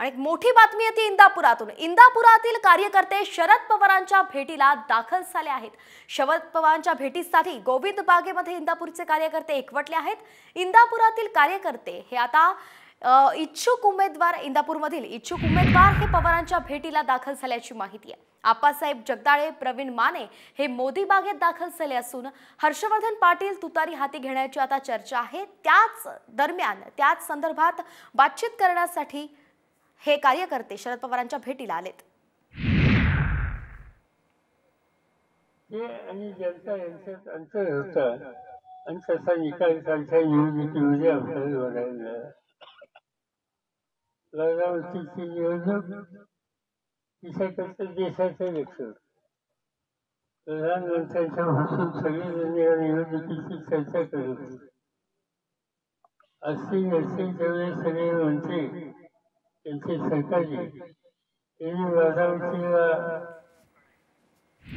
आणि एक मोठी बातमी येते इंदापुरातून। इंदापुरातील कार्यकर्ते शरद पवारांच्या भेटीला दाखल झाले आहेत। शरद पवारांच्या भेटीसाठी गोविंद बागेमध्ये इंदापूरचे कार्यकर्ते एकवटले आहेत। इंदापुरातील कार्यकर्ते हे आता इच्छुक उमेदवार इंदापूरमधील इच्छुक उमेदवार हे पवारांच्या भेटीला दाखल झाल्याची माहिती आहे। आप्पासाहेब जगदाळे, प्रवीण माने हे मोदी बागेत दाखल झाले असून हर्षवर्धन पाटील तुतारी हाती घेण्याची आता चर्चा आहे। त्याच दरम्यान त्याच संदर्भात बातचीत करण्यासाठी हे कार्यकर्ते शरद पवारांच्या भेटीला आलेत। हे आणि जनता यांच्यात अंतर होतं आणि तसा निकाल कालच्या निवडणुकीमध्ये आपल्याला बघायला मिळाला। बारामतीची निवडणूक देशाचं लक्ष होतं। प्रधानमंत्र्यांच्या भाषण सगळेजण या निवडणुकीची चर्चा करत होते। असतील नसतील तेवढे सगळे मंत्री त्यांचे सहकारी त्यांनी बारामतीला